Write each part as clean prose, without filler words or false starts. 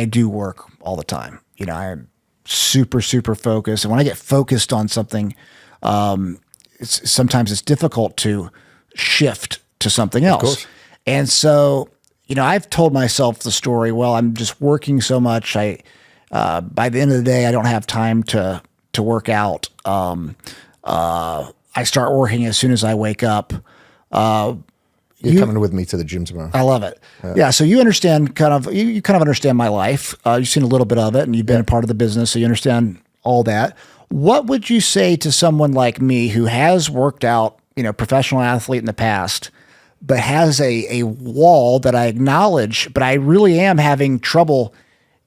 I do work all the time. I'm super, super focused. And when I get focused on something, sometimes it's difficult to shift to something else. Of course. And so, I've told myself the story, well, I'm just working so much. By the end of the day, I don't have time to work out. I start working as soon as I wake up. You're coming with me to the gym tomorrow. I love it. Yeah. So you understand you kind of understand my life. You've seen a little bit of it, and you've been a part of the business, so you understand all that. What would you say to someone like me who has worked out, professional athlete in the past, but has a wall that I acknowledge, but I really am having trouble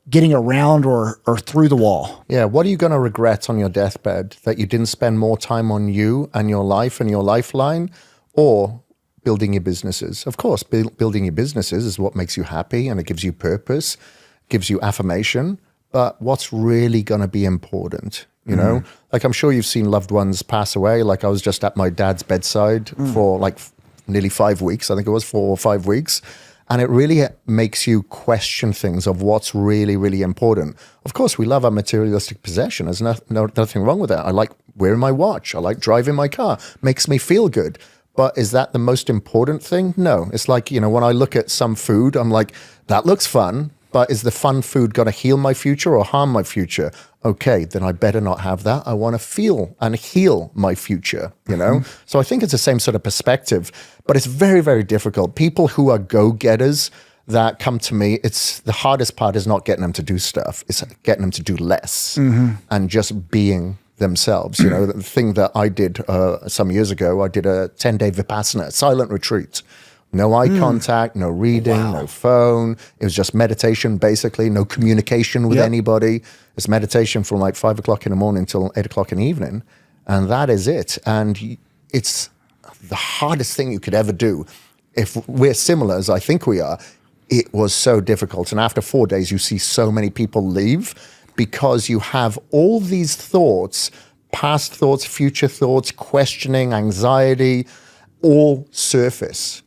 getting around or through the wall? Yeah. What are you going to regret on your deathbed? That you didn't spend more time on you and your life and your lifeline, or building your businesses? Of course, building your businesses is what makes you happy, and it gives you purpose, gives you affirmation. But what's really going to be important? Like, I'm sure you've seen loved ones pass away. Like, I was just at my dad's bedside for like nearly 5 weeks. I think it was 4 or 5 weeks. And it really makes you question things of what's really, really important. Of course, we love our materialistic possession. There's nothing wrong with that. I like wearing my watch. I like driving my car. Makes me feel good. But is that the most important thing? No. It's like, when I look at some food, I'm like, that looks fun, but is the fun food going to heal my future or harm my future? Okay, then I better not have that. I want to feel and heal my future, So I think it's the same sort of perspective, but it's very, very difficult. People who are go-getters that come to me, it's the hardest part is not getting them to do stuff. It's getting them to do less and just being themselves. The thing that I did some years ago, I did a 10-day Vipassana, silent retreat. No eye contact, no reading, no phone. It was just meditation, basically. No communication with anybody. It's meditation from like 5 o'clock in the morning till 8 o'clock in the evening. And that is it. And it's the hardest thing you could ever do. If we're similar, as I think we are, it was so difficult. And after 4 days, you see so many people leave because you have all these thoughts, past thoughts, future thoughts, questioning, anxiety, all surface.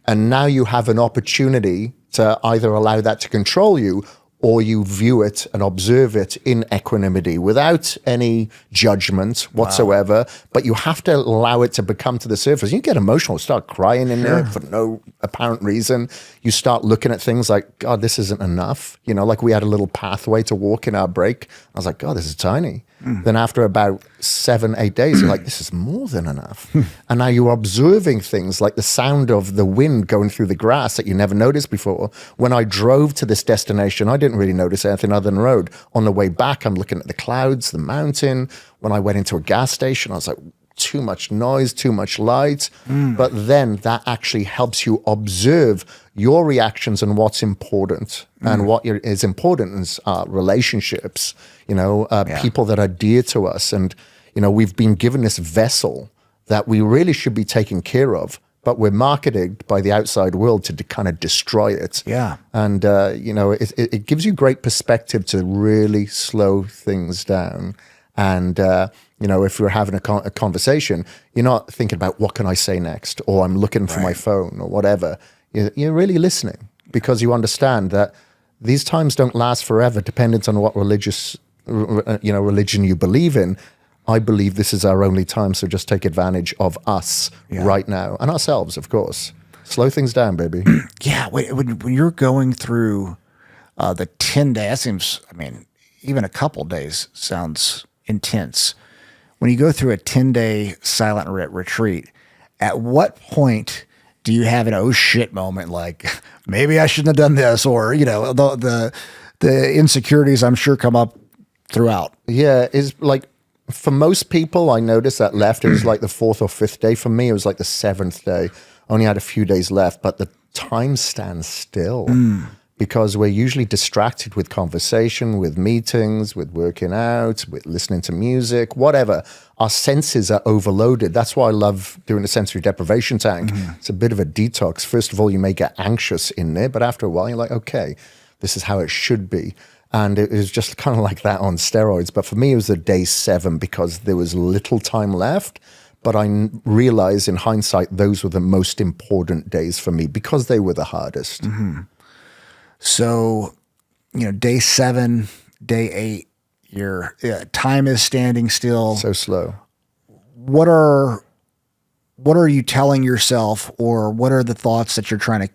And now you have an opportunity to either allow that to control you, or you view it and observe it in equanimity without any judgment whatsoever. But you have to allow it to become to the surface. You get emotional, start crying in there for no apparent reason. You start looking at things like, God, this isn't enough. Like we had a little pathway to walk in our break. I was like, God, this is tiny. Then after about 7, 8 days, you're like, this is more than enough. And now you're observing things like the sound of the wind going through the grass that you never noticed before. When I drove to this destination, I didn't really notice anything other than the road. On the way back, I'm looking at the clouds, the mountain. When I went into a gas station, I was like, too much noise, too much light. But then that actually helps you observe your reactions and what's important. And what is important is relationships, people that are dear to us. And, we've been given this vessel that we really should be taking care of, but we're marketed by the outside world to kind of destroy it. Yeah. And, it gives you great perspective to really slow things down. And, if we're having a conversation, you're not thinking about what can I say next, or I'm looking for my phone or whatever. You're really listening because you understand that these times don't last forever, dependent on what religion you believe in. I believe this is our only time, so just take advantage of us right now and ourselves, of course. Slow things down, baby. Yeah, when you're going through the 10-day, that seems, even a couple days sounds intense. When you go through a 10-day silent retreat, at what point do you have an oh shit moment, like maybe I shouldn't have done this, or the insecurities I'm sure come up throughout? Yeah, is like for most people I noticed that left, it was like the 4th or 5th day. For me, it was like the 7th day. Only had a few days left, but the time stands still. Because we're usually distracted with conversation, with meetings, with working out, with listening to music, whatever. Our senses are overloaded. That's why I love doing the sensory deprivation tank. It's a bit of a detox. First of all, you may get anxious in there, but after a while, you're like, okay, this is how it should be. And it was just kind of like that on steroids. But for me, it was the day 7 because there was little time left. But I realized in hindsight, those were the most important days for me because they were the hardest. So day 7, day 8, your time is standing still. So slow. What are you telling yourself, or what are the thoughts that you're trying to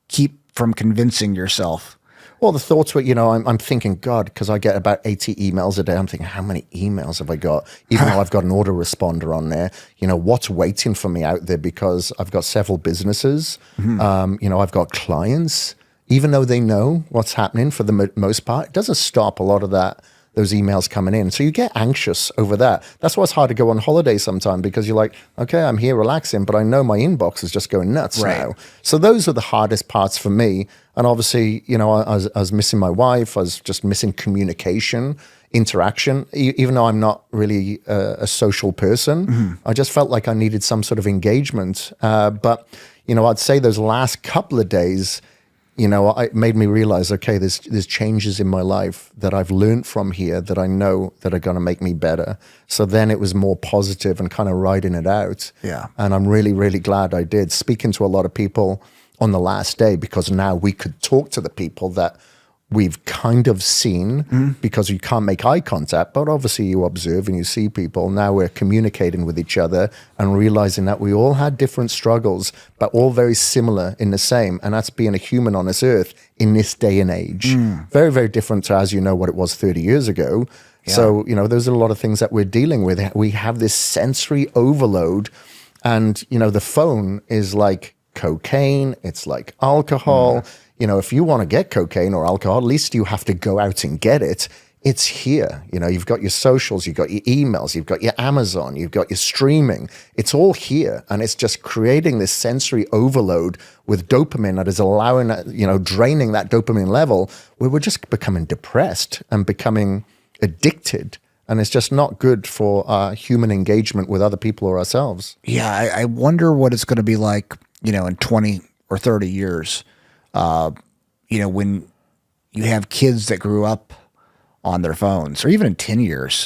keep from convincing yourself? Well, the thoughts were, I'm thinking, God, because I get about 80 emails a day. I'm thinking, how many emails have I got? Even though I've got an autoresponder on there, what's waiting for me out there? Because I've got several businesses, I've got clients, even though they know what's happening for the most part, it doesn't stop a lot of those emails coming in. So you get anxious over that. That's why it's hard to go on holiday sometimes, because you're like, okay, I'm here relaxing, but I know my inbox is just going nuts now. So those are the hardest parts for me. And obviously, I was missing my wife. I was just missing communication, interaction. Even though I'm not really a social person, I just felt like I needed some sort of engagement. But I'd say those last couple of days, it made me realize, okay, there's changes in my life that I've learned from here that I know that are going to make me better. So then it was more positive and kind of riding it out. Yeah. And I'm really, really glad I did. Speaking to a lot of people on the last day, because now we could talk to the people that we've kind of seen, because you can't make eye contact, but obviously you observe and you see people. Now we're communicating with each other and realizing that we all had different struggles, but all very similar in the same. And that's being a human on this earth in this day and age. Very, very different to, as you know, what it was 30 years ago. Yeah. So, those are a lot of things that we're dealing with. We have this sensory overload, and, the phone is like cocaine. It's like alcohol. If you want to get cocaine or alcohol, at least you have to go out and get it. It's here. You've got your socials, you've got your emails, you've got your Amazon, you've got your streaming. It's all here. And it's just creating this sensory overload with dopamine that is allowing, draining that dopamine level, where we're just becoming depressed and becoming addicted. And it's just not good for our human engagement with other people or ourselves. Yeah. I wonder what it's going to be like, in 20 or 30 years. When you have kids that grew up on their phones, or even in 10 years,